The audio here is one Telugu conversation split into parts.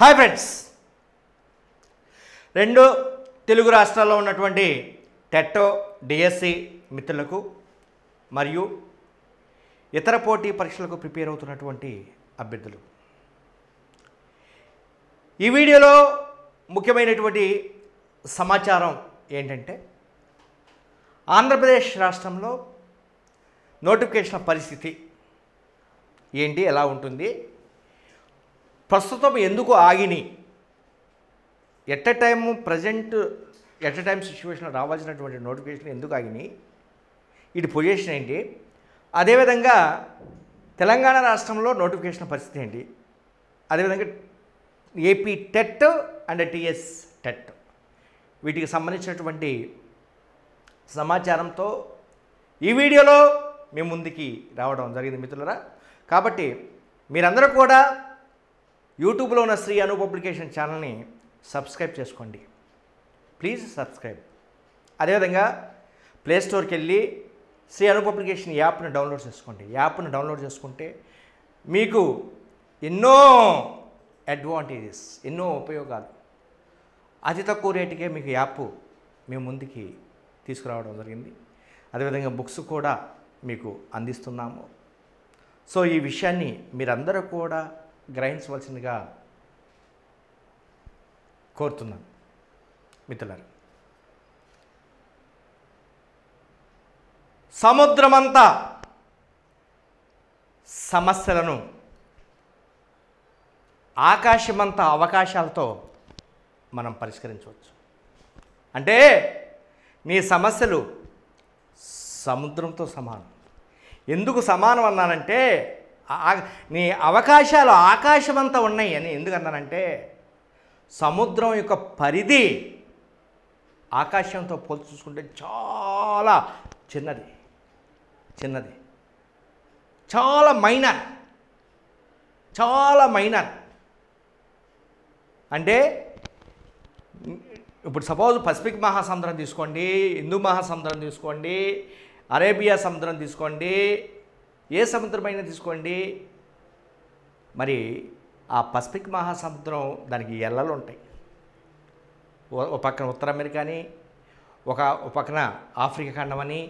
హాయ్ ఫ్రెండ్స్, రెండు తెలుగు రాష్ట్రాల్లో ఉన్నటువంటి టెట్ డిఎస్సి మిత్రులకు మరియు ఇతర పోటీ పరీక్షలకు ప్రిపేర్ అవుతున్నటువంటి అభ్యర్థులు, ఈ వీడియోలో ముఖ్యమైనటువంటి సమాచారం ఏంటంటే ఆంధ్రప్రదేశ్ రాష్ట్రంలో నోటిఫికేషన్ పరిస్థితి ఏంటి, ఎలా ఉంటుంది, ప్రస్తుతం ఎందుకు ఆగిని, ఎట్ ఎ టైం సిచ్యువేషన్ రావాల్సినటువంటి నోటిఫికేషన్ ఎందుకు ఆగిని, ఇది పొజిషన్ ఏంటి, అదేవిధంగా తెలంగాణ రాష్ట్రంలో నోటిఫికేషన్ పరిస్థితి ఏంటి, అదేవిధంగా AP TET and TS TET వీటికి సంబంధించినటువంటి సమాచారంతో ఈ వీడియోలో మీ ముందుకి రావడం జరిగింది మిత్రులరా. కాబట్టి మీరందరూ కూడా యూట్యూబ్లో ఉన్న శ్రీ అను పబ్లికేషన్ ఛానల్ని సబ్స్క్రైబ్ చేసుకోండి, ప్లీజ్ సబ్స్క్రైబ్. అదేవిధంగా ప్లేస్టోర్కి వెళ్ళి శ్రీ అను పబ్లికేషన్ యాప్ని డౌన్లోడ్ చేసుకోండి. యాప్ని డౌన్లోడ్ చేసుకుంటే మీకు ఎన్నో అడ్వాంటేజెస్, ఎన్నో ఉపయోగాలు, అతి తక్కువ రేటుకే మీకు యాప్ మీ ముందుకి తీసుకురావడం జరిగింది. అదేవిధంగా బుక్స్ కూడా మీకు అందిస్తున్నాము. సో ఈ విషయాన్ని మీరందరూ కూడా గ్రహించవలసిందిగా కోరుతున్నాను మిత్రులారా. సముద్రమంతా సమస్యలను ఆకాశమంతా అవకాశాలతో మనం పరిష్కరించవచ్చు. అంటే నీ సమస్యలు సముద్రంతో సమానం. ఎందుకు సమానం అన్నానంటే నీ అవకాశాలు ఆకాశమంతా ఉన్నాయి అని ఎందుకన్నానంటే సముద్రం యొక్క పరిధి ఆకాశంతో పోల్చి చూసుకుంటే చాలా చిన్నది, చాలా మైనర్. అంటే ఇప్పుడు సపోజ్ పసిఫిక్ మహాసముద్రం తీసుకోండి, హిందూ మహాసముద్రం తీసుకోండి, అరేబియా సముద్రం తీసుకోండి, ఏ సముద్రమైనా తీసుకోండి, మరి ఆ పసిఫిక్ మహాసముద్రం దానికి ఎల్లలు ఉంటాయి. ఒక పక్కన ఉత్తర అమెరికా అని, ఒక పక్కన ఆఫ్రికా ఖండం అని,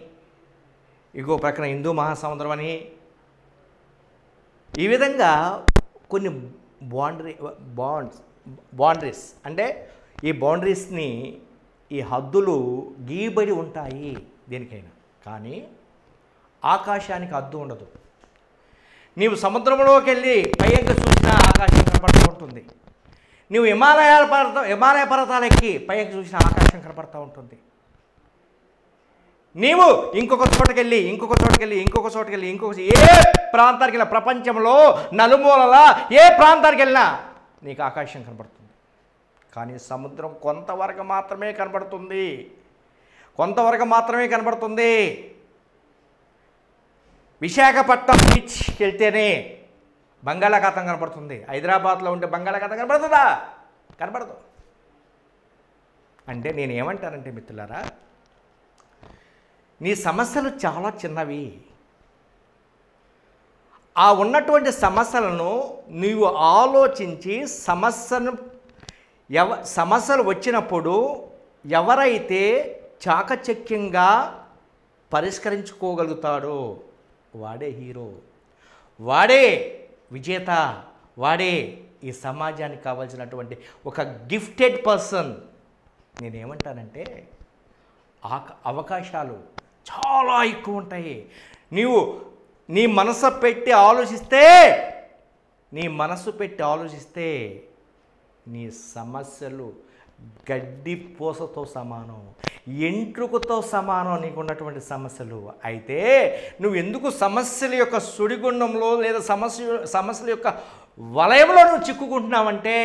ఇంకో పక్కన హిందూ మహాసముద్రం అని, ఈ విధంగా కొన్ని బౌండరీస్ అంటే ఈ బౌండరీస్ని, ఈ హద్దులు గీయబడి ఉంటాయి దేనికైనా. కానీ ఆకాశానికి హద్దు ఉండదు. నీవు సముద్రంలోకి వెళ్ళి పైకి చూసినా ఆకాశం కనపడుతూ ఉంటుంది. నీవు హిమాలయ పర్వతాలు ఎక్కి పైకి చూసినా ఆకాశం కనపడుతూ ఉంటుంది. నీవు ఇంకొక చోటుకి వెళ్ళి ఏ ప్రాంతానికి వెళ్ళినా, ప్రపంచంలో నలుమూలలా ఏ ప్రాంతానికి వెళ్ళినా నీకు ఆకాశం కనపడుతుంది. కానీ సముద్రం కొంతవరకు మాత్రమే కనపడుతుంది. విశాఖపట్నం బీచ్కి వెళ్తేనే బంగాళాఖాతం కనపడుతుంది. హైదరాబాద్లో ఉంటే బంగాళాఖాతం కనపడుతుందా? కనపడదు. అంటే నేనేమంటానంటే మిత్రులారా, నీ సమస్యలు చాలా చిన్నవి. ఆ ఉన్నటువంటి సమస్యలను నీవు ఆలోచించి సమస్యలు వచ్చినప్పుడు ఎవరైతే చాకచక్యంగా పరిష్కరించుకోగలుగుతాడో వాడే హీరో, వాడే విజేత, వాడే ఈ సమాజానికి కావాల్సినటువంటి ఒక గిఫ్టెడ్ పర్సన్. నేనేమంటానంటే అవకాశాలు చాలా ఎక్కువ ఉంటాయి. నీవు నీ మనసు పెట్టి ఆలోచిస్తే నీ సమస్యలు గడ్డి పూసతో సమానం, ఎంట్రుకతో సమానం నీకున్నటువంటి సమస్యలు. అయితే నువ్వు ఎందుకు సమస్యల యొక్క సుడిగుండంలో లేదా సమస్యల యొక్క వలయంలో నువ్వు చిక్కుకుంటున్నావంటే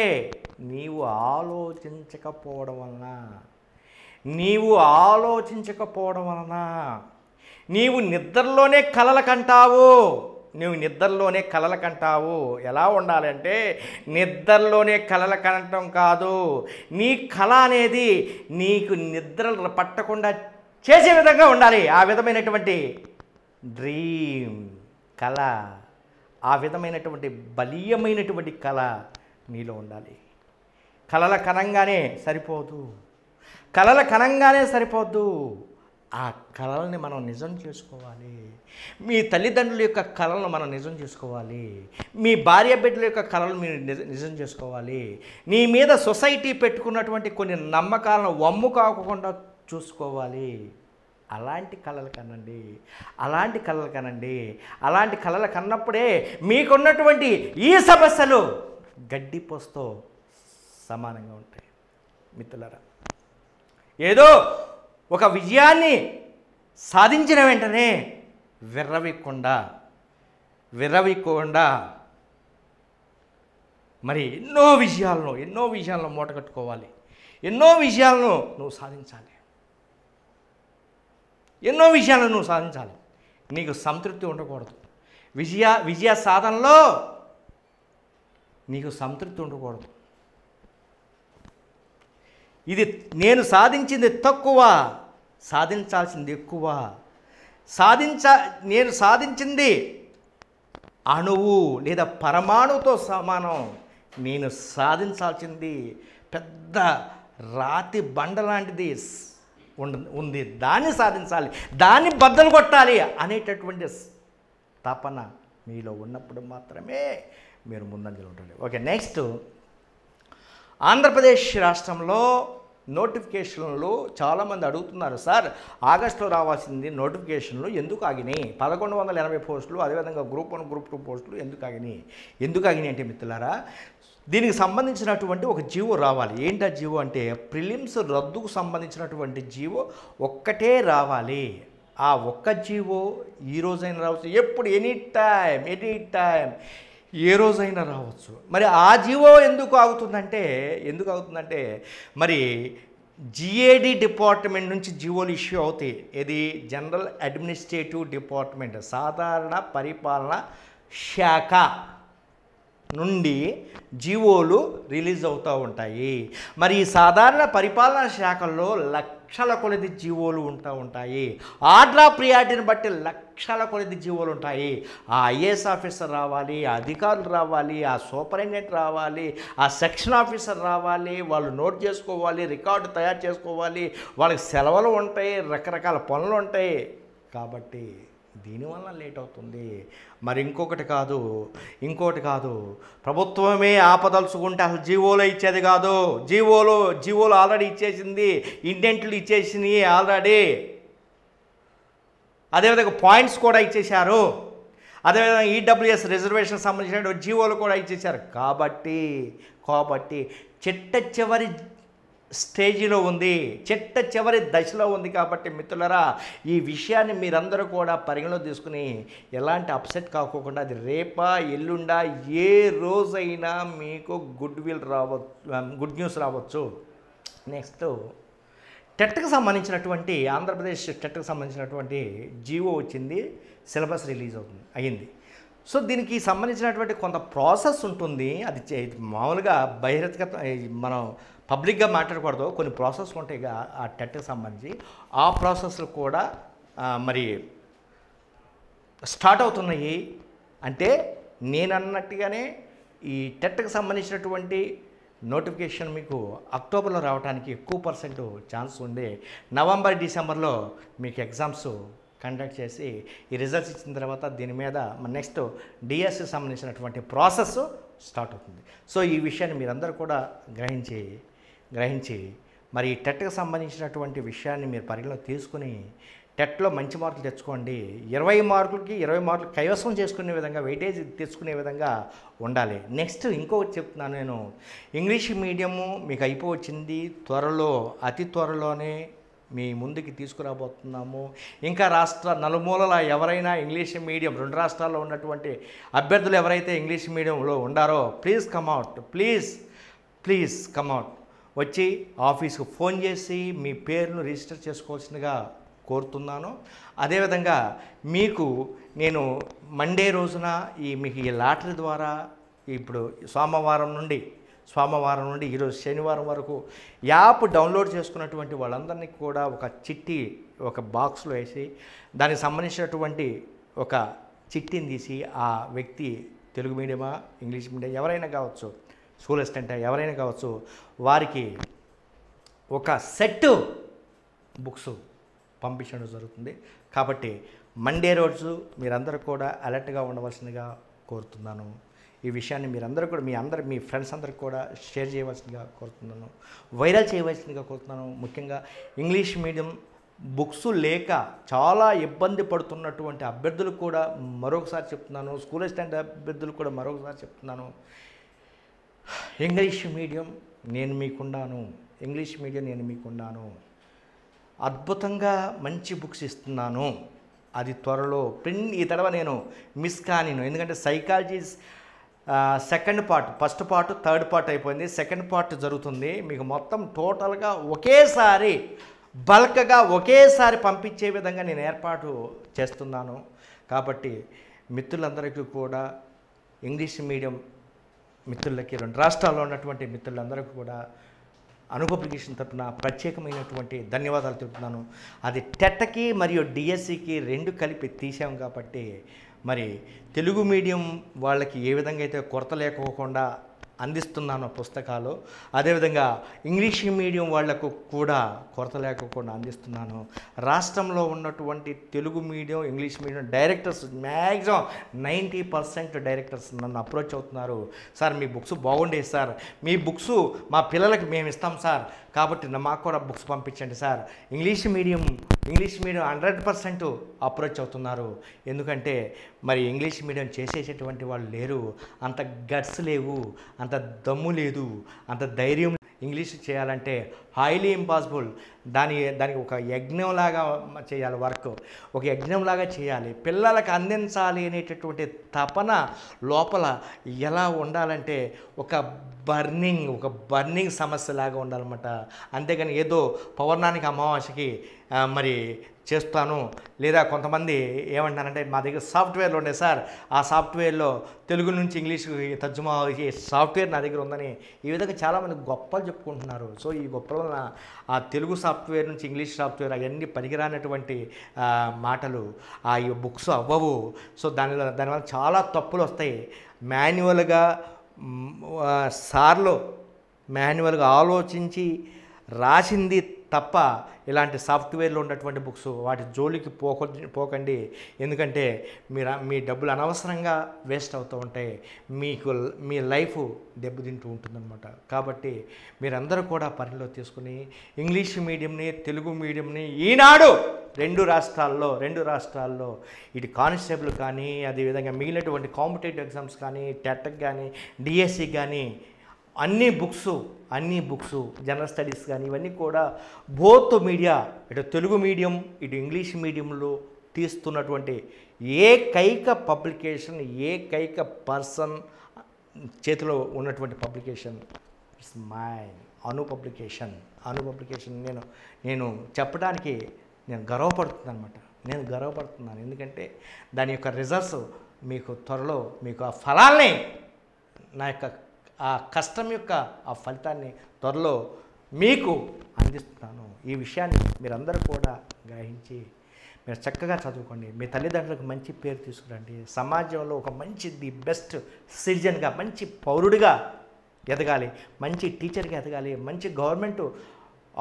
నీవు ఆలోచించకపోవడం వలన నీవు నిద్రలోనే కలలు కంటావు. ఎలా ఉండాలంటే నిద్రలోనే కలలు కనటం కాదు, నీ కళ అనేది నీకు నిద్ర పట్టకుండా చేసే విధంగా ఉండాలి. ఆ విధమైనటువంటి డ్రీమ్, కళ, ఆ విధమైనటువంటి బలీయమైనటువంటి కళ నీలో ఉండాలి. కలల కనంగానే సరిపోదు, కలల కనంగానే సరిపోద్దు. ఆ కళల్ని మనం నిజం చేసుకోవాలి. మీ తల్లిదండ్రుల యొక్క కళలను మనం నిజం చేసుకోవాలి. మీ భార్య బిడ్డల యొక్క కళలు మీరు నిజం చేసుకోవాలి. నీ మీద సొసైటీ పెట్టుకున్నటువంటి కొన్ని నమ్మకాలను వమ్ము కాకుండా చూసుకోవాలి. అలాంటి కళలు కనండి, అలాంటి కళలు కనండి. అలాంటి కళలు కన్నప్పుడే మీకున్నటువంటి ఈ సమస్యలు గడ్డిపోస్తో సమానంగా ఉంటాయి. మిత్రులారా, ఏదో ఒక విజయాన్ని సాధించిన వెంటనే విర్రవీయకుండా మరి ఎన్నో విజయాలను మూటగట్టుకోవాలి. ఎన్నో విజయాలను నువ్వు సాధించాలి. నీకు సంతృప్తి ఉండకూడదు. విజయ సాధనలో నీకు సంతృప్తి ఉండకూడదు. ఇది నేను సాధించింది తక్కువ, సాధించాల్సింది ఎక్కువ. నేను సాధించింది అణువు లేదా పరమాణువుతో సమానం. నేను సాధించాల్సింది పెద్ద రాతి బండ లాంటిది ఉంది, దాన్ని సాధించాలి, దాన్ని బద్దలు కొట్టాలి అనేటటువంటి తపన మీలో ఉన్నప్పుడు మాత్రమే మీరు ముందంజలో ఉంటుంది. ఓకే, నెక్స్ట్, ఆంధ్రప్రదేశ్ రాష్ట్రంలో నోటిఫికేషన్లు చాలామంది అడుగుతున్నారు, సార్ ఆగస్టులో రావాల్సింది నోటిఫికేషన్లు ఎందుకు ఆగినాయి? 1180 పోస్టులు, అదేవిధంగా గ్రూప్ 1 గ్రూప్ 2 పోస్టులు ఎందుకు ఆగినాయి అంటే మిత్రులారా, దీనికి సంబంధించినటువంటి ఒక జీవో రావాలి. ఏంటి ఆ జీవో అంటే ప్రిలిమ్స్ రద్దుకు సంబంధించినటువంటి జీవో ఒక్కటే రావాలి. ఆ ఒక్క జీవో ఈ రోజైనా రావచ్చు, ఎప్పుడు ఎనీ టైం ఏ రోజైనా రావచ్చు. మరి ఆ జీవో ఎందుకు అవుతుందంటే మరి జిఏడి డిపార్ట్మెంట్ నుంచి జీవోలు ఇష్యూ అవుతాయి. ఇది జనరల్ అడ్మినిస్ట్రేటివ్ డిపార్ట్మెంట్, సాధారణ పరిపాలన శాఖ నుండి జీవోలు రిలీజ్ అవుతూ ఉంటాయి. మరి ఈ సాధారణ పరిపాలనా శాఖల్లో లక్షల కొలది జీవోలు ఉంటాయి. ఆర్డర్ ఆఫ్ ప్రియారిటీని బట్టి లక్షల కొలది జీవోలు ఉంటాయి. ఆ ఐఏఎస్ ఆఫీసర్ రావాలి, ఆ అధికారులు రావాలి, ఆ సూపరింటెండెంట్ రావాలి, ఆ సెక్షన్ ఆఫీసర్ రావాలి, వాళ్ళు నోట్ చేసుకోవాలి, రికార్డు తయారు చేసుకోవాలి, వాళ్ళకి సెలవులు ఉంటాయి, రకరకాల పనులు ఉంటాయి. కాబట్టి దీనివల్ల లేట్ అవుతుంది. మరి ఇంకొకటి కాదు, ప్రభుత్వమే ఆపదలుచుకుంటే అసలు జీవోలో ఇచ్చేది కాదు. జీవోలు ఆల్రెడీ ఇచ్చేసింది, ఇండెంట్లు ఇచ్చేసినాయి ఆల్రెడీ. అదేవిధంగా పాయింట్స్ కూడా ఇచ్చేశారు. అదేవిధంగా ఈడబ్ల్యూఎస్ రిజర్వేషన్ సంబంధించిన జీవోలు కూడా ఇచ్చేశారు. కాబట్టి చిట్ట చివరి స్టేజిలో ఉంది, చిట్ట చివరి దశలో ఉంది. కాబట్టి మిత్రులారా, ఈ విషయాన్ని మీరందరూ కూడా పరిగణలో తీసుకుని ఎలాంటి అప్సెట్ కాకోకుండా, అది రేపా ఎల్లుండా ఏ రోజైనా మీకు గుడ్ న్యూస్ రావచ్చు. నెక్స్ట్, టెట్కి సంబంధించినటువంటి ఆంధ్రప్రదేశ్ టెట్కి సంబంధించినటువంటి జీవో వచ్చింది, సిలబస్ రిలీజ్ అయ్యింది. సో దీనికి సంబంధించినటువంటి కొంత ప్రాసెస్ ఉంటుంది. అది మామూలుగా బహిరంగ మనం పబ్లిక్గా మాట్లాడకూడదు. కొన్ని ప్రాసెస్లు ఉంటాయి ఆ టెట్కి సంబంధించి. ఆ ప్రాసెస్లు కూడా మరి స్టార్ట్ అవుతున్నాయి. అంటే నేను అన్నట్టుగానే ఈ టెట్కి సంబంధించినటువంటి నోటిఫికేషన్ మీకు అక్టోబర్లో రావడానికి ఎక్కువ % ఛాన్స్ ఉంది. నవంబర్ డిసెంబర్లో మీకు ఎగ్జామ్స్ కండక్ట్ చేసి ఈ రిజల్ట్స్ ఇచ్చిన తర్వాత దీని మీద నెక్స్ట్ డిఎస్సి సంబంధించినటువంటి ప్రాసెస్ స్టార్ట్ అవుతుంది. సో ఈ విషయాన్ని మీరందరూ కూడా గ్రహించి మరి టెట్కి సంబంధించినటువంటి విషయాన్ని మీరు పరిగణలోకి తీసుకుని టెట్లో మంచి మార్కులు తెచ్చుకోండి. 20 మార్కులకి 20 మార్కులు కైవసం చేసుకునే విధంగా, వెయిటేజ్ తెచ్చుకునే విధంగా ఉండాలి. నెక్స్ట్ ఇంకొకటి చెప్తున్నాను నేను, ఇంగ్లీష్ మీడియము మీకు అయిపోవచ్చింది. అతి త్వరలోనే మీ ముందుకి తీసుకురాబోతున్నాము. ఇంకా రాష్ట్ర నలుమూలల ఎవరైనా ఇంగ్లీష్ మీడియం 2 రాష్ట్రాల్లో ఉన్నటువంటి అభ్యర్థులు ఎవరైతే ఇంగ్లీష్ మీడియంలో ఉండారో ప్లీజ్ కమ్అవుట్ వచ్చి ఆఫీస్కు ఫోన్ చేసి మీ పేరును రిజిస్టర్ చేసుకోవాల్సిందిగా కోరుతున్నాను. అదేవిధంగా మీకు నేను మండే రోజున మీకు ఈ లాటరీ ద్వారా ఇప్పుడు సోమవారం నుండి ఈరోజు శనివారం వరకు యాప్ డౌన్లోడ్ చేసుకున్నటువంటి వాళ్ళందరినీ కూడా ఒక చిట్టి ఒక బాక్స్లో వేసి దానికి సంబంధించినటువంటి ఒక చిట్టిని తీసి ఆ వ్యక్తి తెలుగు మీడియమా ఇంగ్లీష్ మీడియం ఎవరైనా కావచ్చు స్కూల్ అసిస్టెంట్ ఎవరైనా కావచ్చు, వారికి ఒక సెట్ బుక్స్ పంపించడం జరుగుతుంది. కాబట్టి మండే రోజు మీరందరూ కూడా అలర్ట్గా ఉండవలసిందిగా కోరుతున్నాను. ఈ విషయాన్ని మీరందరూ కూడా మీ ఫ్రెండ్స్ అందరికి కూడా షేర్ చేయవలసిందిగా కోరుతున్నాను, వైరల్ చేయవలసిందిగా కోరుతున్నాను. ముఖ్యంగా ఇంగ్లీష్ మీడియం బుక్స్ లేక చాలా ఇబ్బంది పడుతున్నటువంటి అభ్యర్థులు కూడా మరొకసారి చెప్తున్నాను, స్కూల్ అసిస్టెంట్ అభ్యర్థులు కూడా మరొకసారి చెప్తున్నాను, ఇంగ్లీష్ మీడియం నేను మీకున్నాను, ఇంగ్లీష్ మీడియం నేను మీకున్నాను. అద్భుతంగా మంచి బుక్స్ ఇస్తున్నాను. అది త్వరలో ఈ తడవ నేను మిస్ కానిను. ఎందుకంటే psychology second part, first part third part అయిపోయింది, సెకండ్ పార్ట్ జరుగుతుంది. మీకు మొత్తం టోటల్గా ఒకేసారి బల్క్గా ఒకేసారి పంపించే విధంగా నేను ఏర్పాటు చేస్తున్నాను. కాబట్టి మిత్రులందరికీ కూడా, ఇంగ్లీష్ మీడియం మిత్రులకి, 2 రాష్ట్రాల్లో ఉన్నటువంటి మిత్రులందరికీ కూడా అను పబ్లికేషన్ తరపున ప్రత్యేకమైనటువంటి ధన్యవాదాలు తెలుపుతున్నాను. అది టెట్కి మరియు డిఎస్సికి 2 కలిపి తీసాం కాబట్టి మరి తెలుగు మీడియం వాళ్ళకి ఏ విధంగా అయితే కొరత లేకోకుండా అందిస్తున్నాను పుస్తకాలు, అదేవిధంగా ఇంగ్లీష్ మీడియం వాళ్లకు కూడా కొరత లేకుండా అందిస్తున్నాను. రాష్ట్రంలో ఉన్నటువంటి Telugu medium, English medium directors maximum 90% directors నన్ను అప్రోచ్ అవుతున్నారు. సార్ మీ బుక్స్ బాగుండేవి సార్, మీ బుక్స్ మా పిల్లలకి మేము ఇస్తాం సార్, కాబట్టి మాకు కూడా బుక్స్ పంపించండి సార్. ఇంగ్లీష్ మీడియం 100% అప్రోచ్ అవుతున్నారు. ఎందుకంటే మరి ఇంగ్లీష్ మీడియం చేసేటటువంటి వాళ్ళు లేరు, అంత గట్స్ లేవు, అంత దమ్ము లేదు, అంత ధైర్యం. ఇంగ్లీష్ చేయాలంటే హైలీ ఇంపాసిబుల్. దానికి ఒక యజ్ఞంలాగా చేయాలి, వర్క్ ఒక యజ్ఞంలాగా చేయాలి, పిల్లలకు అందించాలి అనేటటువంటి తపన లోపల ఎలా ఉండాలంటే ఒక బర్నింగ్ సమస్యలాగా ఉండాలన్నమాట. అంతేగాని ఏదో పౌర్ణానికి అమావాస్యకి మరి చేస్తాను, లేదా కొంతమంది ఏమంటారంటే మా దగ్గర సాఫ్ట్వేర్లు ఉండే సార్, ఆ సాఫ్ట్వేర్లో తెలుగు నుంచి ఇంగ్లీష్ తర్జుమా సాఫ్ట్వేర్ నా దగ్గర ఉందని ఈ విధంగా చాలామంది గొప్పలు చెప్పుకుంటున్నారు. సో ఈ గొప్పల వలన ఆ తెలుగు సాఫ్ట్వేర్ నుంచి ఇంగ్లీష్ సాఫ్ట్వేర్ అవన్నీ పనికిరానటువంటి మాటలు, ఆ బుక్స్ అవ్వవు. సో దానివల్ల చాలా తప్పులు వస్తాయి. మాన్యువల్గా మాన్యువల్గా ఆలోచించి రాసింది తప్ప ఇలాంటి సాఫ్ట్వేర్లో ఉన్నటువంటి బుక్స్ వాటి జోలికి పోకండి. ఎందుకంటే మీ డబ్బులు అనవసరంగా వేస్ట్ అవుతూ ఉంటాయి, మీ లైఫ్ దెబ్బతింటూ ఉంటుందన్నమాట. కాబట్టి మీరందరూ కూడా పరిలో తీసుకుని ఇంగ్లీష్ మీడియంని, తెలుగు మీడియంని ఈనాడు 2 రాష్ట్రాల్లో ఇటు కానిస్టేబుల్ కానీ, అదేవిధంగా మిగిలినటువంటి కాంపిటేటివ్ ఎగ్జామ్స్ కానీ, టెట్కి కానీ, డిఎస్సి కానీ అన్ని బుక్స్ జనరల్ స్టడీస్ కానీ ఇవన్నీ కూడా బోత్ మీడియా, ఇటు తెలుగు మీడియం ఇటు ఇంగ్లీష్ మీడియంలో తీస్తున్నటువంటి ఏకైక పబ్లికేషన్, ఏకైక పర్సన్ చేతిలో ఉన్నటువంటి పబ్లికేషన్ ఇట్స్ మైన్ అను పబ్లికేషన్. నేను చెప్పడానికి నేను గర్వపడుతున్నాను. ఎందుకంటే దాని యొక్క రిజల్ట్స్ మీకు త్వరలో, మీకు ఆ ఫలాల్ని, నా యొక్క ఆ కష్టం యొక్క ఆ ఫలితాన్ని త్వరలో మీకు అందిస్తున్నాను. ఈ విషయాన్ని మీరందరూ కూడా గ్రహించి మీరు చక్కగా చదువుకోండి, మీ తల్లిదండ్రులకు మంచి పేరు తీసుకురండి, సమాజంలో ఒక ది బెస్ట్ సిటిజన్గా, మంచి పౌరుడిగా ఎదగాలి, మంచి టీచర్గా ఎదగాలి, మంచి గవర్నమెంట్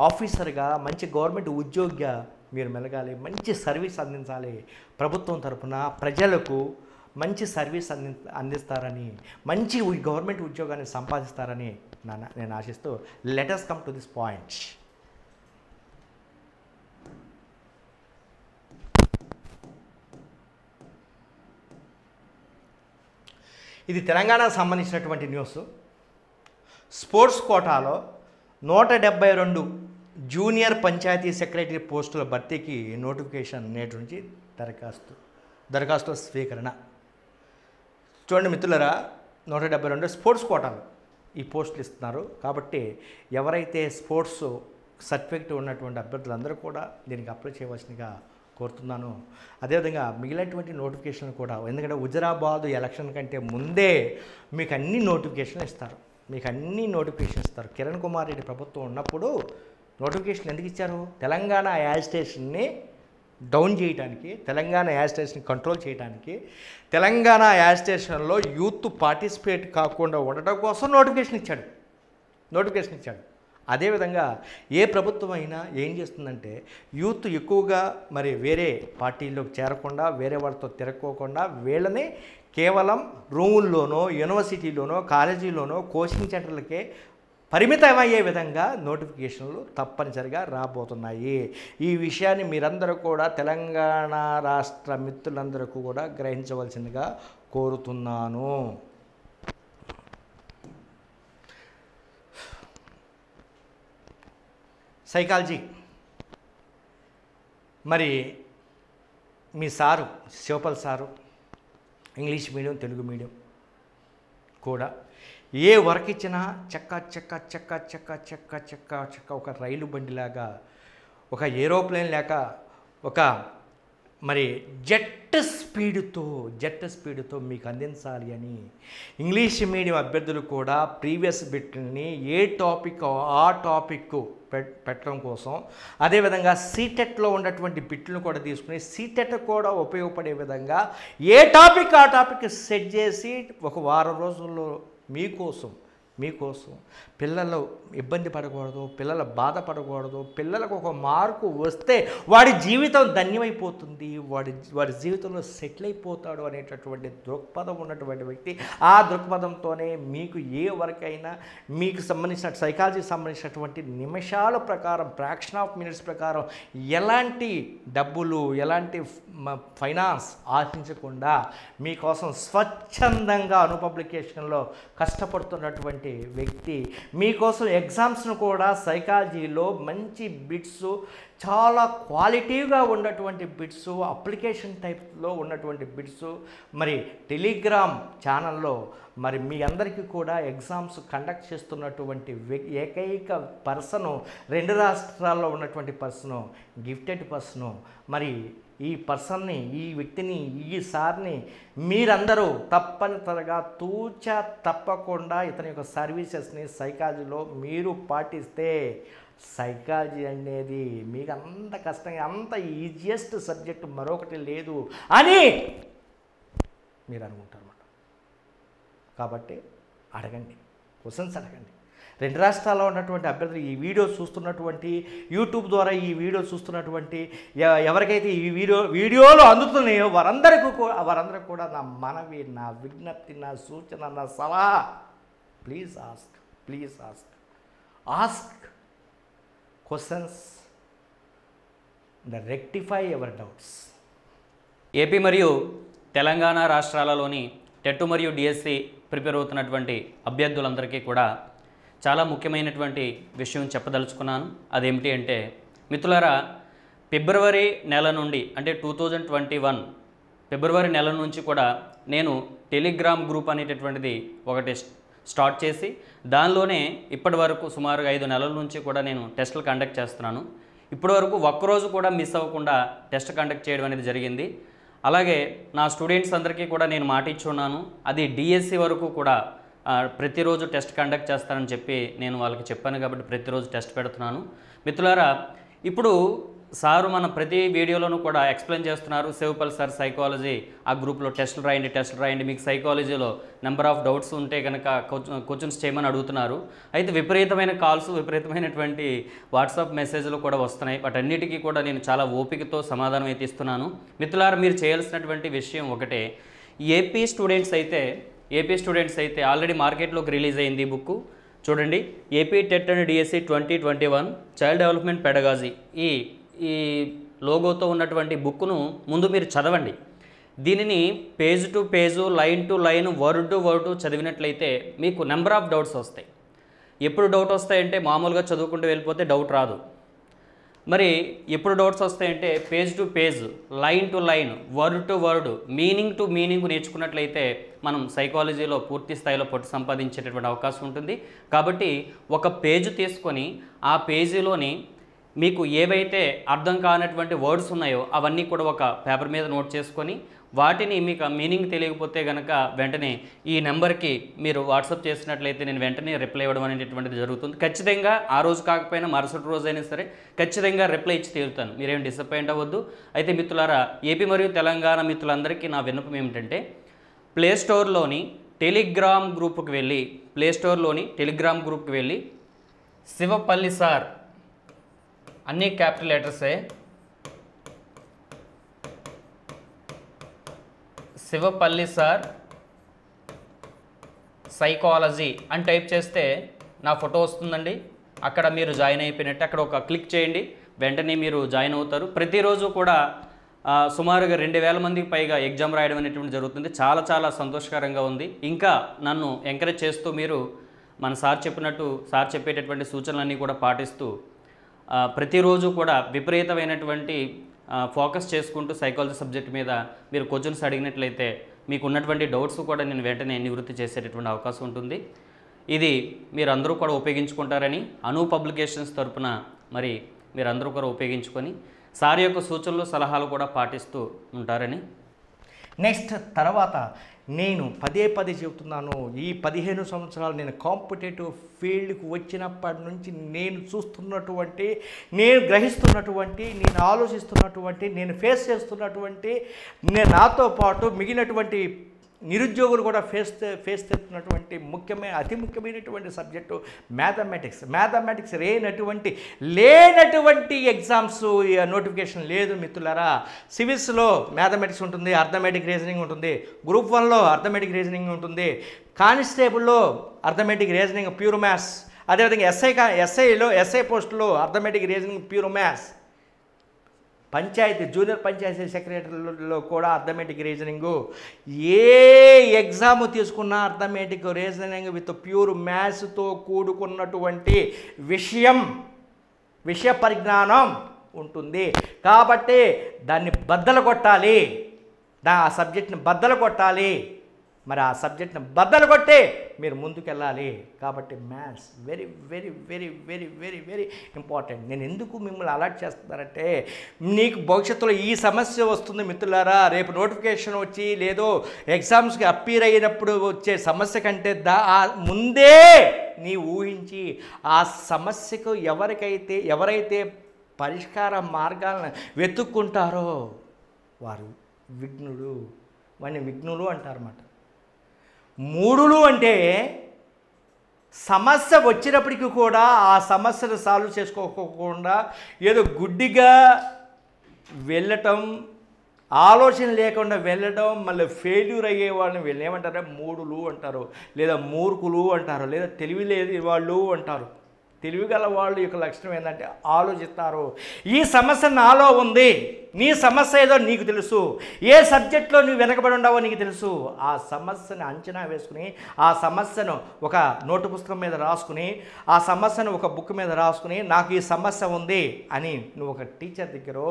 ఆఫీసర్గా, మంచి గవర్నమెంట్ ఉద్యోగిగా మీరు మెలగాలి, మంచి సర్వీస్ అందించాలి, ప్రభుత్వం తరఫున ప్రజలకు మంచి సర్వీస్ అందిస్తారని, మంచి గవర్నమెంట్ ఉద్యోగాన్ని సంపాదిస్తారని నేను ఆశిస్తూ let us come to this point. ఇది తెలంగాణకు సంబంధించినటువంటి న్యూస్. స్పోర్ట్స్ కోటాలో 172 జూనియర్ పంచాయతీ సెక్రటరీ పోస్టుల భర్తీకి నోటిఫికేషన్ నేటి నుంచి దరఖాస్తు స్వీకరణ. చూడండి మిత్రులరా, 172 స్పోర్ట్స్ కోటాలు ఈ పోస్టులు ఇస్తున్నారు. కాబట్టి ఎవరైతే స్పోర్ట్స్ సర్టిఫికెట్ ఉన్నటువంటి అభ్యర్థులందరూ కూడా దీనికి అప్లై చేయవలసిందిగా కోరుతున్నాను. అదేవిధంగా మిగిలినటువంటి నోటిఫికేషన్లు కూడా, ఎందుకంటే హుజరాబాద్ ఎలక్షన్ కంటే ముందే మీకు అన్ని నోటిఫికేషన్లు ఇస్తారు. కిరణ్ కుమార్ రెడ్డి ప్రభుత్వం ఉన్నప్పుడు నోటిఫికేషన్ ఎందుకు ఇచ్చారు? తెలంగాణ యాజిటేషన్ని డౌన్ చేయడానికి, తెలంగాణ యాజిటేషన్ కంట్రోల్ చేయడానికి, తెలంగాణ యాజిటేషన్లో యూత్ పార్టిసిపేట్ కాకుండా ఉండటం కోసం నోటిఫికేషన్ ఇచ్చాడు. అదేవిధంగా ఏ ప్రభుత్వం అయినా ఏం చేస్తుందంటే యూత్ ఎక్కువగా మరి వేరే పార్టీల్లోకి చేరకుండా, వేరే వాళ్ళతో తిరక్కోకుండా వీళ్ళని కేవలం రూముల్లోనో, యూనివర్సిటీలోనో, కాలేజీలోనో, కోచింగ్ సెంటర్లకే పరిమితమయ్యే విధంగా నోటిఫికేషన్లు తప్పనిసరిగా రాబోతున్నాయి. ఈ విషయాన్ని మీరందరూ కూడా, తెలంగాణ రాష్ట్ర మిత్రులందరూ కూడా గ్రహించవలసిందిగా కోరుతున్నాను. సైకాలజీ మరి మీ sir Shivpal sir English medium, Telugu medium కూడా ఏ వర్క్ ఇచ్చినా చెక్క ఒక రైలు బండిలాగా, ఒక ఏరోప్లేన్ లేక, ఒక మరి జెట్ స్పీడుతో మీకు అందించాలి అని ఇంగ్లీష్ మీడియం అభ్యర్థులు కూడా ప్రీవియస్ బిట్ని ఏ టాపిక్ ఆ టాపిక్ పెట్టడం కోసం, అదేవిధంగా సీటెట్లో ఉన్నటువంటి బిట్లను కూడా తీసుకుని సీటెట్ కూడా ఉపయోగపడే విధంగా ఏ టాపిక్ ఆ టాపిక్ సెట్ చేసి ఒక వారం రోజుల్లో మీకోసం పిల్లలు ఇబ్బంది పడకూడదు, పిల్లలు బాధపడకూడదు, పిల్లలకు ఒక మార్కు వస్తే వాడి జీవితం ధన్యమైపోతుంది, వాడి జీవితంలో సెటిల్ అయిపోతాడు అనేటటువంటి దృక్పథం ఉన్నటువంటి వ్యక్తి. ఆ దృక్పథంతోనే మీకు ఏ వరకైనా మీకు సంబంధించిన సైకాలజీకి సంబంధించినటువంటి నిమిషాల ప్రకారం, ఫ్రాక్షన్ ఆఫ్ మినిట్స్ ప్రకారం ఎలాంటి డబ్బులు, ఎలాంటి ఫైనాన్స్ ఆశించకుండా మీకోసం స్వచ్ఛందంగా అనుపబ్లికేషన్లో కష్టపడుతున్నటువంటి వ్యక్తి మీకోసం ఎగ్జామ్స్ను కూడా సైకాలజీలో మంచి బిట్స్, చాలా క్వాలిటీగా ఉన్నటువంటి బిట్స్, అప్లికేషన్ టైప్లో ఉన్నటువంటి బిట్స్ మరి టెలిగ్రామ్ ఛానల్లో మరి మీ అందరికీ కూడా ఎగ్జామ్స్ కండక్ట్ చేస్తున్నటువంటి ఏకైక పర్సను, 2 రాష్ట్రాల్లో ఉన్నటువంటి పర్సను, గిఫ్టెడ్ పర్సను. మరి ఈ పర్సన్ని, ఈ వ్యక్తిని, ఈ సార్ని మీరందరూ తప్పనిసరిగా తప్పకుండా ఇతని యొక్క సర్వీసెస్ని సైకాలజీలో మీరు పాటిస్తే సైకాలజీ అనేది మీకు అంత కష్టంగా, అంత ఈజియెస్ట్ సబ్జెక్ట్ మరొకటి లేదు అని మీరు అనుకుంటారు అన్నమాట. కాబట్టి అడగండి, క్వశ్చన్స్ అడగండి. 2 రాష్ట్రాల్లో ఉన్నటువంటి అభ్యర్థులు ఈ వీడియో చూస్తున్నటువంటి, యూట్యూబ్ ద్వారా ఈ వీడియో చూస్తున్నటువంటి ఎవరికైతే ఈ వీడియోలు అందుతున్నాయో వారందరూ కూడా నా మనవి, నా విజ్ఞప్తి, నా సూచన, నా సలహా, please ask questions the rectify your doubts. AP మరియు తెలంగాణ రాష్ట్రాలలోని టెట్ మరియు డిఎస్సి ప్రిపేర్ అవుతున్నటువంటి అభ్యర్థులందరికీ కూడా చాలా ముఖ్యమైనటువంటి విషయం చెప్పదలుచుకున్నాను. అదేమిటి అంటే మిత్రులారా, ఫిబ్రవరి నెల నుండి అంటే 2021 ఫిబ్రవరి నెల నుంచి కూడా నేను టెలిగ్రామ్ గ్రూప్ అనేటటువంటిది ఒకటి స్టార్ట్ చేసి దానిలోనే ఇప్పటి వరకు సుమారుగా 5 నెలల నుంచి కూడా నేను టెస్టులు కండక్ట్ చేస్తున్నాను. ఇప్పటి వరకు ఒక్కరోజు కూడా మిస్ అవ్వకుండా టెస్ట్ కండక్ట్ చేయడం అనేది జరిగింది. అలాగే నా స్టూడెంట్స్ అందరికీ కూడా నేను మాట ఇచ్చి ఉన్నాను, అది డిఎస్సి వరకు కూడా ప్రతిరోజు టెస్ట్ కండక్ట్ చేస్తానని చెప్పి నేను వాళ్ళకి చెప్పాను. కాబట్టి ప్రతిరోజు టెస్ట్ పెడుతున్నాను. మిత్రులారా, ఇప్పుడు సారు మన ప్రతి వీడియోలోనూ కూడా ఎక్స్ప్లెయిన్ చేస్తున్నారు, శివపల్ సార్ సైకాలజీ ఆ గ్రూప్లో టెస్టులు రాయండి, మీకు సైకాలజీలో నెంబర్ ఆఫ్ డౌట్స్ ఉంటే కనుక క్వశ్చన్స్ చేయమని అడుగుతున్నారు. అయితే విపరీతమైన కాల్స్, విపరీతమైనటువంటి వాట్సాప్ మెసేజ్లు కూడా వస్తున్నాయి. వాటన్నిటికీ కూడా నేను చాలా ఓపికతో సమాధానం అయితే ఇస్తున్నాను. మిత్రులారా, మీరు చేయాల్సినటువంటి విషయం ఒకటే, ఏపీ స్టూడెంట్స్ అయితే ఆల్రెడీ మార్కెట్లోకి రిలీజ్ అయింది ఈ బుక్ చూడండి. AP TET and DSC 2021 child development pedagogy ఈ లోగోతో ఉన్నటువంటి బుక్ను ముందు మీరు చదవండి. దీనిని page to page, line to line, word to word చదివినట్లయితే మీకు నెంబర్ ఆఫ్ డౌట్స్ వస్తాయి. ఎప్పుడు డౌట్ వస్తాయంటే మామూలుగా చదువుకుంటూ వెళ్ళిపోతే డౌట్ రాదు. మరి ఎప్పుడు డౌట్స్ వస్తాయంటే page to page, line to line, word to word, meaning to meaning నేర్చుకున్నట్లయితే మనం సైకాలజీలో పూర్తి స్థాయిలో పట్టు సంపాదించేటటువంటి అవకాశం ఉంటుంది. కాబట్టి ఒక పేజ్ తీసుకొని ఆ పేజీలోని మీకు ఏవైతే అర్థం కానటువంటి వర్డ్స్ ఉన్నాయో అవన్నీ కూడా ఒక పేపర్ మీద నోట్ చేసుకొని వాటిని మీకు మీనింగ్ తెలియకపోతే కనుక వెంటనే ఈ నెంబర్కి మీరు వాట్సాప్ చేసినట్లయితే నేను వెంటనే రిప్లై ఇవ్వడం అనేటటువంటిది జరుగుతుంది. ఖచ్చితంగా ఆ రోజు కాకపోయినా మరుసటి రోజు అయినా సరే ఖచ్చితంగా రిప్లై ఇచ్చి తీరుతాను, మీరేం డిసప్పాయింట్ అవ్వద్దు. అయితే మిత్రులారా, ఏపీ మరియు తెలంగాణ మిత్రులందరికీ నా విన్నపం ఏమిటంటే ప్లేస్టోర్లోని టెలిగ్రామ్ గ్రూప్కి వెళ్ళి శివపల్లి సార్ అన్ని క్యాపిటల్ లెటర్సే శివపల్లి సార్ సైకాలజీ అని టైప్ చేస్తే నా ఫోటో వస్తుందండి. అక్కడ మీరు జాయిన్ అయిపోయినట్టు అక్కడ ఒక క్లిక్ చేయండి, వెంటనే మీరు జాయిన్ అవుతారు. ప్రతిరోజు కూడా సుమారుగా 2000 మందికి పైగా ఎగ్జామ్ రాయడం అనేటువంటి జరుగుతుంది. చాలా చాలా సంతోషకరంగా ఉంది. ఇంకా నన్ను ఎంకరేజ్ చేస్తూ మీరు మన సార్ చెప్పినట్టు సార్ చెప్పేటటువంటి సూచనలన్నీ కూడా పాటిస్తూ ప్రతిరోజు కూడా విపరీతమైనటువంటి ఫోకస్ చేసుకుంటూ సైకాలజీ సబ్జెక్ట్ మీద మీరు క్వశ్చన్స్ అడిగినట్లయితే మీకు ఉన్నటువంటి డౌట్స్ కూడా నేను వెంటనే నివృత్తి చేసేటటువంటి అవకాశం ఉంటుంది. ఇది మీరందరూ కూడా ఉపయోగించుకుంటారని అను పబ్లికేషన్స్ తరపున మరి మీరందరూ కూడా ఉపయోగించుకొని సార్ యొక్క సూచనలు సలహాలు కూడా పాటిస్తూ ఉంటారని. నెక్స్ట్ తర్వాత నేను పదే చెబుతున్నాను, ఈ 15 సంవత్సరాలు నేను కాంపిటేటివ్ ఫీల్డ్కి వచ్చినప్పటి నుంచి నేను చూస్తున్నటువంటి, నేను గ్రహిస్తున్నటువంటి, నేను ఆలోచిస్తున్నటువంటి, నేను ఫేస్ చేస్తున్నటువంటి, నాతో పాటు మిగిలినటువంటి నిరుద్యోగులు కూడా ఫేస్ చేస్తున్నటువంటి అతి ముఖ్యమైనటువంటి సబ్జెక్టు మ్యాథమెటిక్స్ లేనటువంటి ఎగ్జామ్స్ నోటిఫికేషన్ లేదు మిత్రులారా. సివిల్స్లో మ్యాథమెటిక్స్ ఉంటుంది, అర్థమెటిక్ రీజనింగ్ ఉంటుంది, గ్రూప్ 1లో అర్థమెటిక్ రీజనింగ్ ఉంటుంది, కానిస్టేబుల్లో అర్థమెటిక్ రీజనింగ్ ప్యూర్ మ్యాథ్స్, అదేవిధంగా ఎస్ఐ పోస్టులో arithmetic reasoning pure maths, junior panchayat సెక్రటరీలో కూడా అర్థమెటిక్ రీజనింగు, ఏ ఎగ్జామ్ తీసుకున్నా అర్థమెటిక్ రీజనింగ్ విత్ ప్యూర్ మ్యాథ్స్తో కూడుకున్నటువంటి విషయ పరిజ్ఞానం ఉంటుంది. కాబట్టి దాన్ని బద్దలు కొట్టాలి, ఆ సబ్జెక్ట్ని బద్దలు కొట్టాలి. మరి ఆ సబ్జెక్ట్ని బద్దలు కొట్టి మీరు ముందుకెళ్ళాలి. కాబట్టి maths very very very very very very important. నేను ఎందుకు మిమ్మల్ని అలర్ట్ చేస్తున్నానంటే, నీకు భవిష్యత్తులో ఈ సమస్య వస్తుంది మిత్రులారా. రేపు నోటిఫికేషన్ వచ్చి లేదో ఎగ్జామ్స్కి అప్పీర్ అయినప్పుడు వచ్చే సమస్య కంటే ముందే నీ ఊహించి ఆ సమస్యకు ఎవరైతే పరిష్కార మార్గాలను వెతుక్కుంటారో వారు విఘ్నులు అంటారన్నమాట. మూడులు అంటే సమస్య వచ్చినప్పటికీ కూడా ఆ సమస్యను సాల్వ్ చేసుకోకుండా ఏదో గుడ్డిగా వెళ్ళటం, ఆలోచన లేకుండా వెళ్ళడం, మళ్ళీ ఫెయిల్యూర్ అయ్యే వాళ్ళని వీళ్ళు ఏమంటారు, మూడులు అంటారు, లేదా మూర్ఖులు అంటారు, లేదా తెలివి లేని వాళ్ళు అంటారు. తెలివిగల వాళ్ళు యొక్క లక్షణం ఏంటంటే ఆలోచిస్తారు. ఈ సమస్య నాలో ఉంది, నీ సమస్య ఏదో నీకు తెలుసు, ఏ సబ్జెక్ట్లో నువ్వు వెనకబడి ఉండవో నీకు తెలుసు. ఆ సమస్యను అంచనా వేసుకుని, ఆ సమస్యను ఒక నోటు పుస్తకం మీద రాసుకుని, ఆ సమస్యను ఒక బుక్ మీద రాసుకుని, నాకు ఈ సమస్య ఉంది అని నువ్వు ఒక టీచర్ దగ్గరో,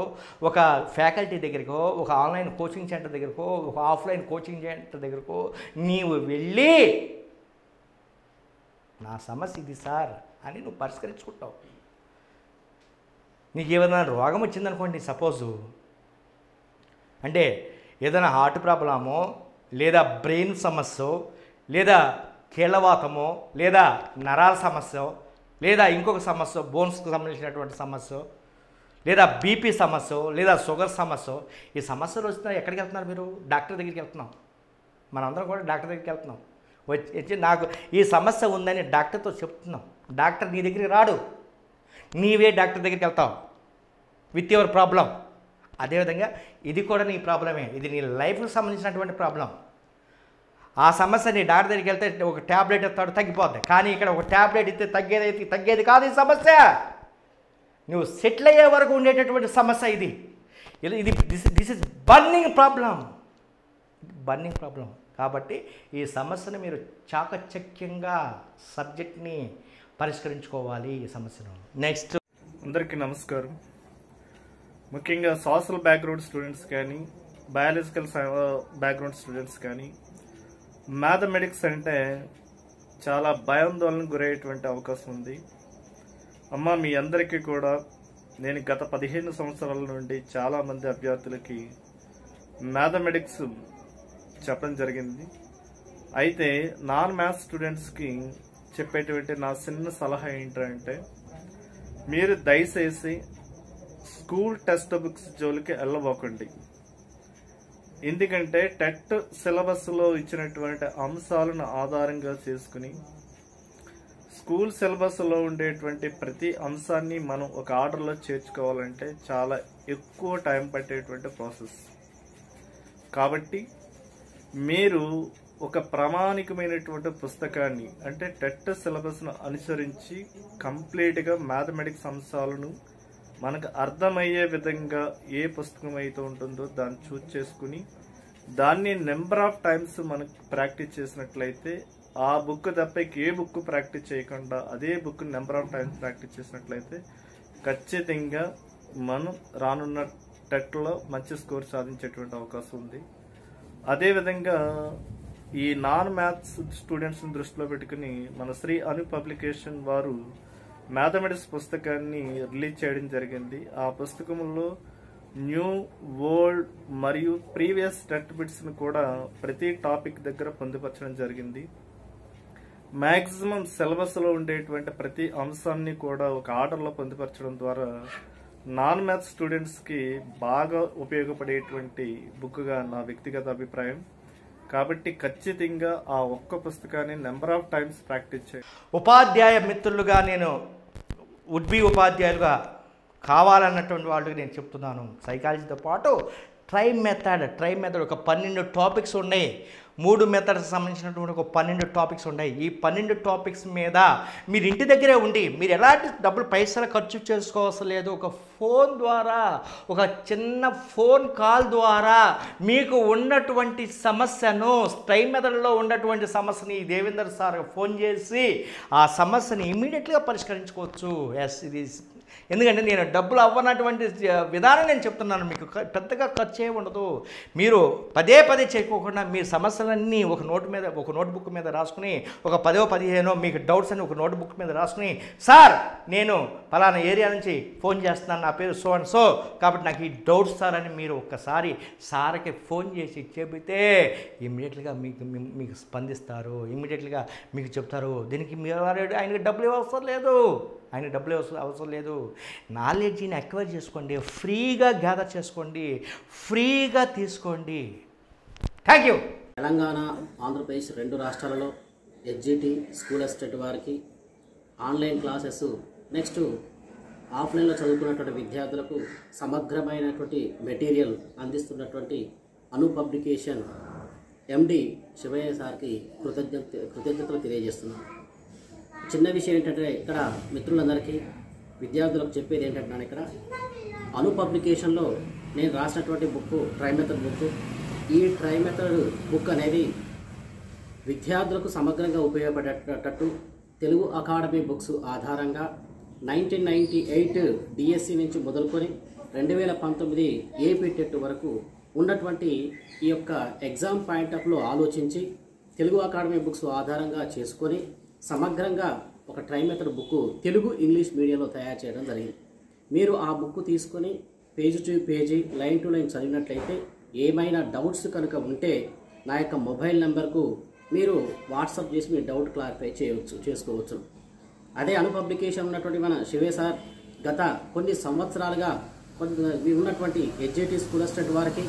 ఒక ఫ్యాకల్టీ దగ్గరకో, ఒక ఆన్లైన్ కోచింగ్ సెంటర్ దగ్గరకో, ఒక ఆఫ్లైన్ కోచింగ్ సెంటర్ దగ్గరకో నీవు వెళ్ళి నా సమస్య ఇది సార్ అని నువ్వు పరిష్కరించుకుంటావు. నీకు ఏదైనా రోగం వచ్చిందనుకోండి, సపోజు అంటే ఏదైనా హార్ట్ ప్రాబ్లమో, లేదా బ్రెయిన్ సమస్య, లేదా కీళ్ళవాతమో, లేదా నరాల సమస్య, లేదా ఇంకొక సమస్య బోన్స్కి సంబంధించినటువంటి సమస్య, లేదా బీపీ సమస్య, లేదా షుగర్ సమస్య, ఈ సమస్యలు వచ్చినా ఎక్కడికి వెళ్తున్నారు మీరు? డాక్టర్ దగ్గరికి వెళ్తున్నాం. మనందరం కూడా డాక్టర్ దగ్గరికి వెళ్తున్నాం. వచ్చి నాకు ఈ సమస్య ఉందని డాక్టర్తో చెప్తున్నాం. డాక్టర్ నీ దగ్గరికి రాడు, నీవే డాక్టర్ దగ్గరికి వెళ్తావు విత్ యువర్ ప్రాబ్లం. అదేవిధంగా ఇది కూడా నీ ప్రాబ్లమే, ఇది నీ లైఫ్కి సంబంధించినటువంటి ప్రాబ్లం. ఆ సమస్య నీ డాక్టర్ దగ్గరికి వెళ్తే ఒక ట్యాబ్లెట్ ఇస్తాడు, తగ్గిపోద్ది. కానీ ఇక్కడ ఒక ట్యాబ్లెట్ ఇస్తే తగ్గేది కాదు ఈ సమస్య. నువ్వు సెటిల్ అయ్యే వరకు ఉండేటటువంటి సమస్య ఇది. This is burning problem. కాబట్టి ఈ సమస్యను మీరు చాకచక్యంగా సబ్జెక్ట్ని పరిష్కరించుకోవాలి. ఈ సమస్యను నెక్స్ట్. అందరికీ నమస్కారం. ముఖ్యంగా సోషల్ బ్యాక్గ్రౌండ్ స్టూడెంట్స్ కానీ, బయాలజికల్ బ్యాక్గ్రౌండ్ స్టూడెంట్స్ కానీ మ్యాథమెటిక్స్ అంటే చాలా భయాందోళనకు గురయ్యేటువంటి అవకాశం ఉంది. అమ్మ మీ అందరికీ కూడా నేను గత 15 సంవత్సరాల నుండి చాలామంది అభ్యర్థులకి మ్యాథమెటిక్స్ చెప్పడం జరిగింది. అయితే నాన్ మ్యాథ్స్ స్టూడెంట్స్కి చెప్పేటువంటి నా చిన్న సలహా ఏంటంటే, మీరు దయచేసి స్కూల్ టెక్స్ట్ బుక్స్ జోలికి వెళ్ళబోకండి. ఎందుకంటే టెట్ సిలబస్లో ఇచ్చినటువంటి అంశాలను ఆధారంగా చేసుకుని స్కూల్ సిలబస్లో ఉండేటువంటి ప్రతి అంశాన్ని మనం ఒక ఆర్డర్లో చేర్చుకోవాలంటే చాలా ఎక్కువ టైం పట్టేటువంటి ప్రాసెస్. కాబట్టి మీరు ఒక ప్రామాణికమైనటువంటి పుస్తకాన్ని అంటే టెట్ సిలబస్ను అనుసరించి కంప్లీట్గా మ్యాథమెటిక్స్ అంశాలను మనకు అర్థమయ్యే విధంగా ఏ పుస్తకం అయితే ఉంటుందో దాన్ని చూస్ చేసుకుని దాన్ని నెంబర్ ఆఫ్ టైమ్స్ మనకు ప్రాక్టీస్ చేసినట్లయితే, ఆ బుక్ తప్ప ఏ బుక్ ప్రాక్టీస్ చేయకుండా అదే book number of times practice చేసినట్లయితే ఖచ్చితంగా మనం రానున్న టెట్లో మంచి స్కోర్ సాధించేటువంటి అవకాశం ఉంది. అదేవిధంగా ఈ నాన్ మ్యాథ్స్ స్టూడెంట్స్ని దృష్టిలో పెట్టుకుని మన శ్రీ అను పబ్లికేషన్ వారు మ్యాథమెటిక్స్ పుస్తకాన్ని రిలీజ్ చేయడం జరిగింది. ఆ పుస్తకంలో న్యూ, ఓల్డ్ మరియు ప్రీవియస్ టెట్ బిట్స్ని కూడా ప్రతి టాపిక్ దగ్గర పొందుపరచడం జరిగింది. మ్యాక్సిమం సిలబస్లో ఉండేటువంటి ప్రతి అంశాన్ని కూడా ఒక ఆర్డర్లో పొందుపరచడం ద్వారా నాన్ మ్యాథ్స్ స్టూడెంట్స్కి బాగా ఉపయోగపడేటువంటి బుక్గా నా వ్యక్తిగత అభిప్రాయం. కాబట్టి ఖచ్చితంగా ఆ ఒక్క పుస్తకాన్ని నెంబర్ ఆఫ్ టైమ్స్ ప్రాక్టీస్ చేయాలి. ఉపాధ్యాయ మిత్రులుగా నేను ఉపాధ్యాయులుగా కావాలన్నటువంటి వాళ్ళకి నేను చెప్తున్నాను, సైకాలజీతో పాటు ట్రై మెథడ్ ఒక 12 టాపిక్స్ ఉన్నాయి. 3 మెథడ్స్ సంబంధించినటువంటి ఒక 12 టాపిక్స్ ఉన్నాయి. ఈ 12 టాపిక్స్ మీద మీరు ఇంటి దగ్గరే ఉండి మీరు ఎలాంటి పైసలు ఖర్చు చేసుకోవాల్సిన లేదు. ఒక ఫోన్ ద్వారా, ఒక చిన్న ఫోన్ కాల్ ద్వారా మీకు ఉన్నటువంటి సమస్యను, ట్రై మెథడ్లో ఉన్నటువంటి సమస్యని దేవేందర్ సార్ ఫోన్ చేసి ఆ సమస్యని ఇమీడియట్గా పరిష్కరించుకోవచ్చు. ఇది ఎందుకంటే నేను డబ్బులు అవ్వనటువంటి విధానం నేను చెప్తున్నాను. మీకు పెద్దగా ఖర్చు ఏమి ఉండదు. మీరు పదే చేయకోకుండా మీ సమస్యలన్నీ ఒక నోట్బుక్ మీద రాసుకుని, ఒక 10-15 మీకు డౌట్స్ అని ఒక నోట్బుక్ మీద రాసుకుని, సార్ నేను పలానా ఏరియా నుంచి ఫోన్ చేస్తున్నాను, నా పేరు సో అండ్ సో, కాబట్టి నాకు ఈ డౌట్స్ సార్ అని మీరు ఒక్కసారి సార్కి ఫోన్ చేసి చెబితే ఇమ్మీడియట్గా మీకు స్పందిస్తారు. ఇమ్మీడియట్గా మీకు చెప్తారు. దీనికి మీరు ఆయనకి డబ్బులు అవసరం లేదు. నాలెడ్జ్ని అక్వైర్ చేసుకోండి, ఫ్రీగా గ్యాదర్ చేసుకోండి, ఫ్రీగా తీసుకోండి. Thank you. తెలంగాణ, ఆంధ్రప్రదేశ్ 2 రాష్ట్రాలలో ఎస్జిటి స్కూల్ అసిస్టెంట్ వారికి ఆన్లైన్ క్లాసెస్, నెక్స్ట్ ఆఫ్లైన్లో చదువుకున్నటువంటి విద్యార్థులకు సమగ్రమైనటువంటి మెటీరియల్ అందిస్తున్నటువంటి అను పబ్లికేషన్ ఎండి శివయ్య సార్కి కృతజ్ఞతలు తెలియజేస్తున్నాను. చిన్న విషయం ఏంటంటే, ఇక్కడ మిత్రులందరికీ విద్యార్థులకు చెప్పేది ఏంటంటే, ఇక్కడ అను పబ్లికేషన్లో నేను రాసినటువంటి బుక్ ట్రై మెథడ్ బుక్. ఈ ట్రై మెథడ్ బుక్ అనేది విద్యార్థులకు సమగ్రంగా ఉపయోగపడేటట్టు తెలుగు అకాడమీ బుక్స్ ఆధారంగా 1998 డిఎస్సి నుంచి మొదలుకొని 2019 ఏపీ టెట్ వరకు ఉన్నటువంటి ఈ యొక్క ఎగ్జామ్ పాయింట్ ఆఫ్లో ఆలోచించి తెలుగు అకాడమీ బుక్స్ ఆధారంగా చేసుకొని సమగ్రంగా ఒక try method book Telugu English మీడియంలో తయారు చేయడం జరిగింది. మీరు ఆ బుక్ తీసుకొని page to page, line to line చదివినట్లయితే ఏమైనా డౌట్స్ కనుక ఉంటే నా యొక్క మొబైల్ నెంబర్కు మీరు వాట్సాప్ చేసి మీ డౌట్ క్లారిఫై చేసుకోవచ్చు. అదే అను పబ్లికేషన్ ఉన్నటువంటి మన శివే సార్ గత కొన్ని సంవత్సరాలుగా ఉన్నటువంటి ఎస్జిటి స్కూల్ అసిస్టెంట్ వారికి,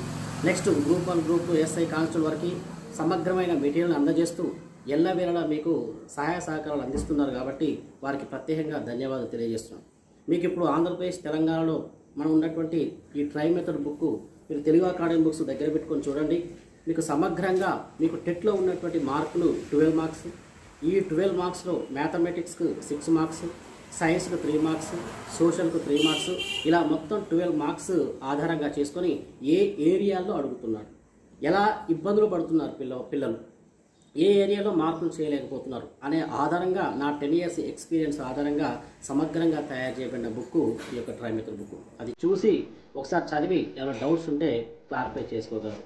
next group 1, group 2, SI constable వారికి సమగ్రమైన మెటీరియల్ అందజేస్తూ ఎల్లవేళలా మీకు సహాయ సహకారాలు అందిస్తున్నారు. కాబట్టి వారికి ప్రత్యేకంగా ధన్యవాదాలు తెలియజేస్తున్నాం. మీకు ఇప్పుడు ఆంధ్రప్రదేశ్, తెలంగాణలో మనం ఉన్నటువంటి ఈ ట్రై మెథడ్ బుక్ మీరు తెలుగు అకాడమీ బుక్స్ దగ్గర పెట్టుకొని చూడండి. మీకు సమగ్రంగా మీకు టెట్లో ఉన్నటువంటి మార్కులు 12 మార్క్స్. ఈ 12 మార్క్స్లో మ్యాథమెటిక్స్కు 6 మార్క్స్, సైన్స్కు 3 మార్క్స్, సోషల్కు 3 మార్క్స్, ఇలా మొత్తం 12 మార్క్స్ ఆధారంగా చేసుకొని ఏ ఏరియాల్లో అడుగుతున్నారు, ఎలా ఇబ్బందులు పడుతున్నారు పిల్లలు, ఏ ఏరియాలో మార్కులు చేయలేకపోతున్నారు అనే ఆధారంగా నా 10 years ఎక్స్పీరియన్స్ ఆధారంగా సమగ్రంగా తయారు చేయబడిన బుక్ ఈ యొక్క ట్రై మెథడ్ బుక్. అది చూసి ఒకసారి చదివి ఏమైనా డౌట్స్ ఉంటే క్లారిఫై చేసుకోగలరు.